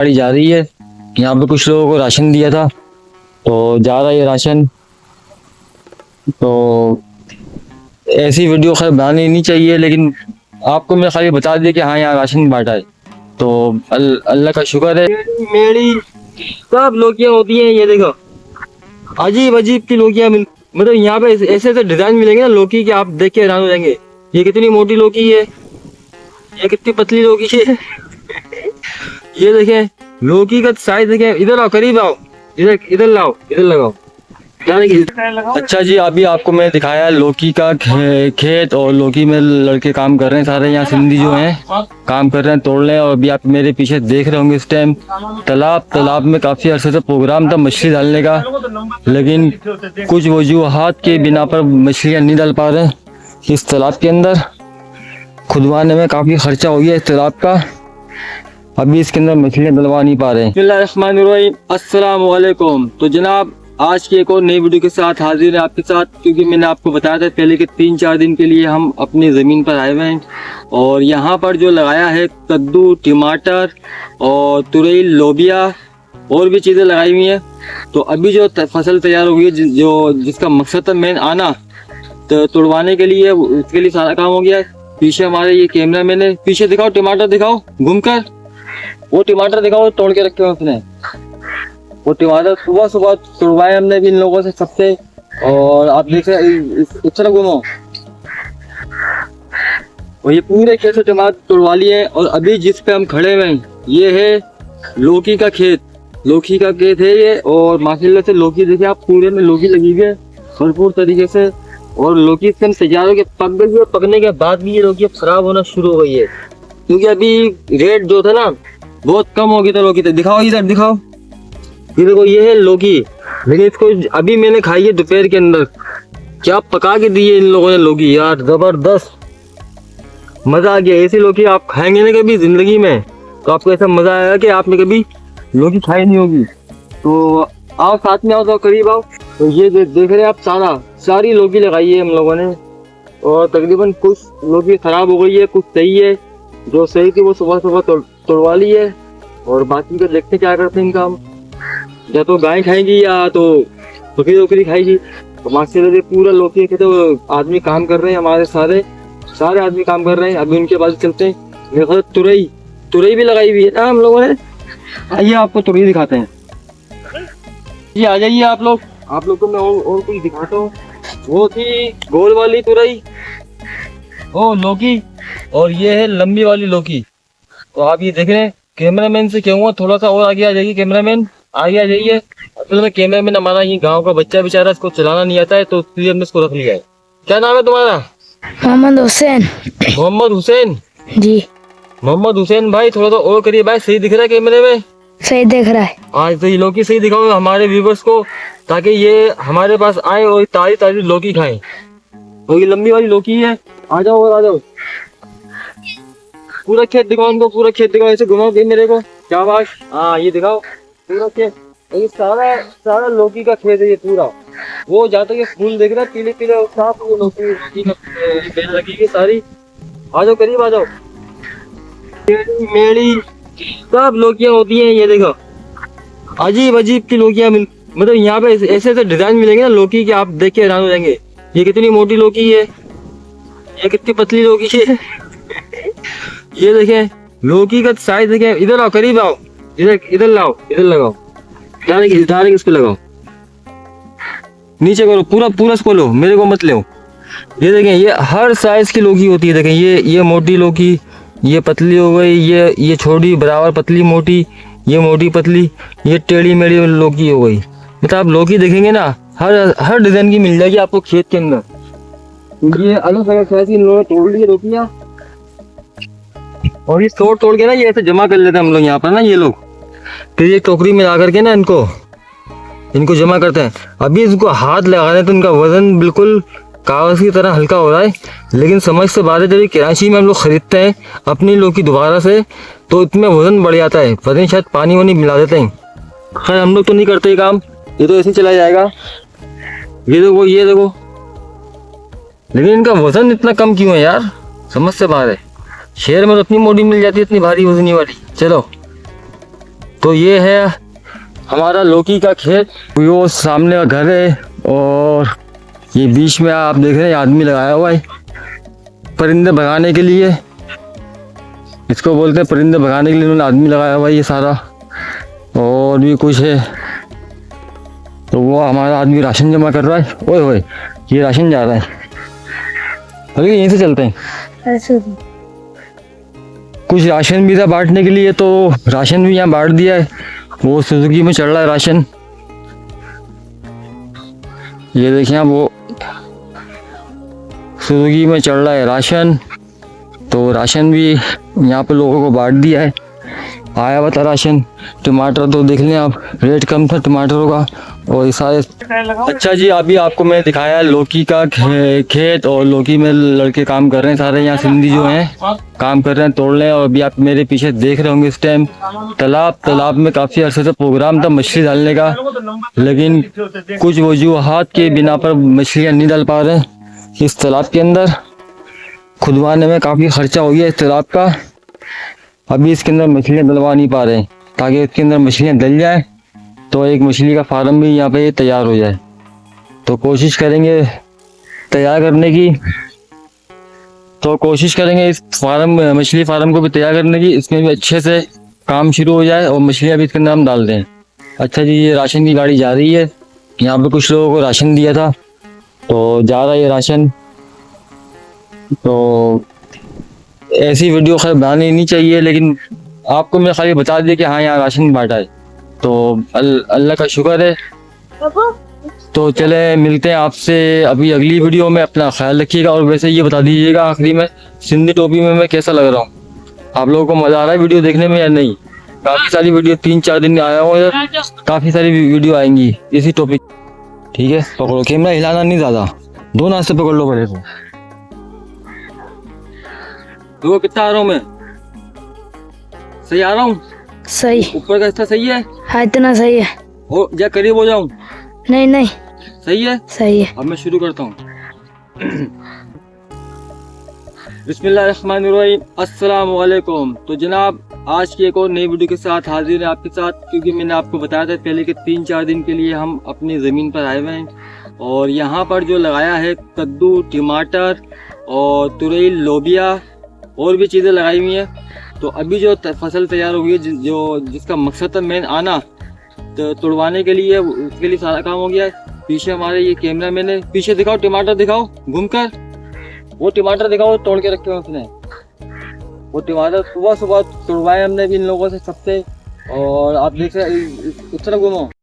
गाड़ी जा रही है। यहाँ पे कुछ लोगों को राशन दिया था तो जा रहा है ये राशन। तो ऐसी वीडियो खैर बनानी नहीं चाहिए, लेकिन आपको मैं खाली बता दिया कि हाँ यहाँ राशन बांटा है। तो अल्लाह का शुक्र है। मेरी सब लोकियाँ होती हैं, ये देखो अजीब अजीब की लोकियाँ मतलब यहाँ पे ऐसे ऐसे डिजाइन मिलेंगे ना लौकी के, आप देख के हैरान हो जाएंगे। ये कितनी मोटी लौकी है, ये कितनी पतली लौकी है। ये देखें लौकी का साइज देखें। इधर आओ, करीब आओ, इधर इधर लाओ, इधर लगाओ। अच्छा जी, अभी आपको मैं दिखाया लौकी का खेत, और लौकी में लड़के काम कर रहे हैं सारे। यहाँ सिंधी जो हैं काम कर रहे हैं, तोड़ रहे हैं। और अभी आप मेरे पीछे देख रहे होंगे इस टाइम तालाब में काफी अरसे से प्रोग्राम था मछली डालने का, लेकिन कुछ वजूहात के बिना पर मछलियाँ नहीं डाल पा रहे इस तालाब के अंदर। खुदवाने में काफी खर्चा हो गया इस तालाब का, अभी इसके अंदर मछलियाँ डलवा नहीं पा रहे हैं। अस्सलाम वालेकुम। तो जनाब आज की एक और नई वीडियो के साथ हाजिर है आपके साथ, क्योंकि मैंने आपको बताया था पहले कि 3-4 दिन के लिए हम अपनी ज़मीन पर आए हुए हैं। और यहाँ पर जो लगाया है कद्दू, टमाटर और तुरई, लोबिया और भी चीज़ें लगाई हुई हैं। तो अभी जो फसल तैयार हो गई है, जो जिसका मकसद था मेन आना तो तुड़वाने के लिए, उसके लिए सारा काम हो गया है। पीछे हमारे ये कैमरा मैन है, पीछे दिखाओ टमाटर दिखाओ घूमकर, वो टमाटर दिखाओ तोड़ के रखे हुए उसने। वो टमाटर सुबह सुबह तुड़वाए हमने भी इन लोगों से सबसे। और आप देख रहे इस तरह घूमो, और ये पूरे खेत से टमाटर तुड़वा लिए। और अभी जिस पे हम खड़े हुए हैं ये है लौकी का खेत, लौकी का खेत है ये। और माशाल्लाह से लौकी देखिए आप, पूरे में लौकी लगी हुई है भरपूर तरीके से। और लौकी इससे तैयार हो के पक गई है, पकने के बाद भी ये लौकी अब खराब होना शुरू हो गई है, क्योंकि अभी रेट जो था ना बहुत कम हो गया था लौकी। तो दिखाओ इधर दिखाओ, ये देखो ये है लौकी। लेकिन इसको अभी मैंने खाई है दोपहर के अंदर, क्या पका के दी है इन लोगों ने लौकी यार, जबरदस्त मजा आ गया। ऐसी लौकी आप खाएंगे ना कभी जिंदगी में तो आपको ऐसा मजा आएगा कि आपने कभी लौकी खाई नहीं होगी। तो आओ साथ में आओ, तो करीब आओ। तो ये देख रहे हैं आप, सारी लौकी लगाई है हम लोगों ने। और तकरीबन कुछ लौकी खराब हो गई है, कुछ सही है। जो सही थी वो सुबह सुबह तोड़वा ली है, और बाकी को देखते क्या करते हैं इनका हम, या तो गाय खाएगी या तो बकरी खाएगी। तो माशाल्लाह से पूरा लौकी के तो आदमी काम कर रहे हैं, हमारे सारे आदमी काम कर रहे हैं। अभी उनके पास चलते हैं। मेरे ख्याल तुरई भी लगाई हुई है ना हम लोगों ने। आइए आपको तुरई दिखाते हैं जी, आ जाइए आप लोग को मैं और कुछ दिखाता हूँ। वो थी गोल वाली तुरई, ओ लौकी, और ये है लंबी वाली लौकी। तो आप ये देख रहे हैं। कैमरामैन से कहूँगा थोड़ा सा और आगे आ जाइए, कैमरामैन आगे आ जाइए। असल में कैमरामैन हमारा ये गांव का बच्चा बेचारा, इसको चलाना नहीं आता है, तो इसलिए हमने इसको रख लिया है। क्या नाम है तुम्हारा? मोहम्मद हुसैन। मोहम्मद हुसैन जी। मोहम्मद हुसैन भाई, थोड़ा सा और करिए भाई, सही दिख रहा है कैमरे में? सही दिख रहा है। आज तो ये लौकी सही दिखाओ हमारे व्यूवर्स को, ताकि ये हमारे पास आए और ताजी ताजी लौकी खाएं। तो ये लंबी वाली लौकी है, आ जाओ और आ जाओ। पूरा खेत दिखाओ उनको, पूरा खेत दिखाओ, ऐसे घुमाओ भी मेरे को, क्या बात। हाँ ये दिखाओ पूरा खेत, ये सारा लौकी का खेत है ये पूरा। वो जहाँ तक ये फूल देख रहा है पीले पीले, साफ वो लौकी का बेल लगी है सारी। आ जाओ करीब आ जाओ। मेरी सब लौकियाँ होती हैं, ये देखो अजीब अजीब की लौकियाँ मतलब यहाँ पे ऐसे ऐसे डिजाइन मिलेंगे ना लौकी के, आप देख के हैरान हो जाएंगे। ये कितनी मोटी लौकी है, ये कितनी पतली लौकी है। ये देखें लौकी का साइज देखें। इधर आओ, करीब आओ, इधर इधर लाओ, इधर लगाओ, डायरेक्ट इस पे लगाओ, नीचे करो, पूरा इसको लो, मेरे को मत लो। ये देखें ये हर साइज की लौकी होती है। देखें ये मोटी लौकी, ये पतली हो गई, ये छोटी बराबर पतली मोटी, ये मोटी पतली, ये टेढ़ी मेढ़ी लौकी हो गई। मतलब आप लौकी देखेंगे ना हर डिजाइन की मिल जाएगी आपको खेत के अंदर। ये अलग अलग साइज की इन लोगों ने तोड़ ली लौकियाँ, और ये तोड़ के ना ये ऐसे जमा कर लेते हैं हम लोग यहाँ पर ना, ये लोग फिर ये टोकरी में ला करके ना इनको जमा करते हैं। अभी इसको हाथ लगा रहे हैं तो इनका वजन बिल्कुल कागज की तरह हल्का हो रहा है। लेकिन समझ से बात है, जब कराची में हम लोग खरीदते हैं अपनी लौकी दोबारा से, तो इसमें वजन बढ़ जाता है, पता नहीं शायद पानी वानी मिला देते हैं। खैर हम लोग तो नहीं करते ये काम, ये तो ऐसे ही चला जाएगा। ये देखो, लेकिन इनका वजन इतना कम क्यों है यार, समझ से बाहर है। शहर में तो इतनी मोटी मिल जाती है, इतनी भारी वजनी वाली। चलो तो ये है हमारा लौकी का खेत, वो सामने का घर है और ये बीच में आप देख रहे हैं आदमी लगाया हुआ है परिंदे भगाने के लिए, इसको बोलते हैं परिंदे भगाने के लिए उन्होंने आदमी लगाया हुआ है ये सारा। और भी कुछ है, तो वो हमारा आदमी राशन जमा कर रहा है। ओए होए, ये राशन जा रहा है, अरे यहीं से चलते हैं। कुछ राशन भी था बांटने के लिए, तो राशन भी यहाँ बांट दिया है। वो सुजुकी में चल रहा है राशन, ये देखिए आप, वो सुजुकी में चल रहा है राशन। तो राशन भी यहाँ पे लोगों को बांट दिया है, आया हुआ था राशन। टमाटर तो देख लें आप, रेट कम था टमाटरों का और ये सारे। अच्छा जी, अभी आपको मैं दिखाया लौकी का खेत, और लौकी में लड़के काम कर रहे हैं सारे, यहाँ सिंधी जो हैं काम कर रहे हैं, तोड़ रहे हैं। और अभी आप मेरे पीछे देख रहे होंगे इस टाइम तालाब में काफ़ी अरसे से प्रोग्राम था मछली डालने का, लेकिन कुछ वजूहात के बिना पर मछलियाँ नहीं डाल पा रहे इस तालाब के अंदर। खुदवाने में काफ़ी खर्चा हो गया इस तालाब का, अभी इसके अंदर मछलियाँ डलवा नहीं पा रहे, ताकि इसके अंदर मछलियाँ डल जाए तो एक मछली का फार्म भी यहाँ पे तैयार हो जाए। तो कोशिश करेंगे तैयार करने की, तो कोशिश करेंगे इस मछली फार्म को भी तैयार करने की, इसमें भी अच्छे से काम शुरू हो जाए और मछलियाँ भी इसके अंदर हम डाल दें। अच्छा जी, ये राशन की गाड़ी जा रही है, यहाँ पे कुछ लोगों को राशन दिया था तो जा रहा है ये राशन। तो ऐसी वीडियो खैर बनानी नहीं चाहिए, लेकिन आपको मैं खाली बता दिया कि हाँ यहाँ राशन बांटा है, तो अल्लाह का शुक्र है। तो चले मिलते हैं आपसे अभी अगली वीडियो में, अपना ख्याल रखिएगा। और वैसे ये बता दीजिएगा आखिरी में, सिंधी टोपी में मैं कैसा लग रहा हूँ, आप लोगों को मज़ा आ रहा है वीडियो देखने में या नहीं? काफ़ी सारी वीडियो 3-4 दिन में आया हूँ इधर, काफ़ी सारी वीडियो आएंगी इसी टॉपिक। ठीक है, पकड़ो, कैमरा हिलाना नहीं ज़्यादा, दो हाथ से पकड़ लो पहले तो। देखो कितना आ रहा हूँ मैं, सही आ रहा हूँ? सही। ऊपर का हिस्सा सही है? हाँ, इतना सही है। ओ जा करीब हो जाऊं? नहीं नहीं, सही है? सही है। अब मैं शुरू करता हूँ। बिस्मिल्लाहिर्रहमानिर्रहीम, अस्सलाम वालेकुम। तो जनाब, आज की एक और नई वीडियो के साथ हाजिर है आपके साथ, क्योंकि मैंने आपको बताया था पहले कि 3-4 दिन के लिए हम अपनी ज़मीन पर आए हुए हैं, और यहाँ पर जो लगाया है कद्दू, टमाटर और तुरई, लोबिया और भी चीज़ें लगाई हुई हैं। तो अभी जो फसल तैयार हो गई है, जिसका मकसद था मेन आना तो तुड़वाने के लिए, उसके लिए सारा काम हो गया है। पीछे हमारे ये कैमरा मैन है, पीछे दिखाओ टमाटर दिखाओ घूमकर, वो टमाटर दिखाओ तोड़ के रखे हुए उसने, वो टमाटर सुबह सुबह तुड़वाए हमने भी इन लोगों से सबसे। और आप देख रहे हैं, इस तरफ घूमो।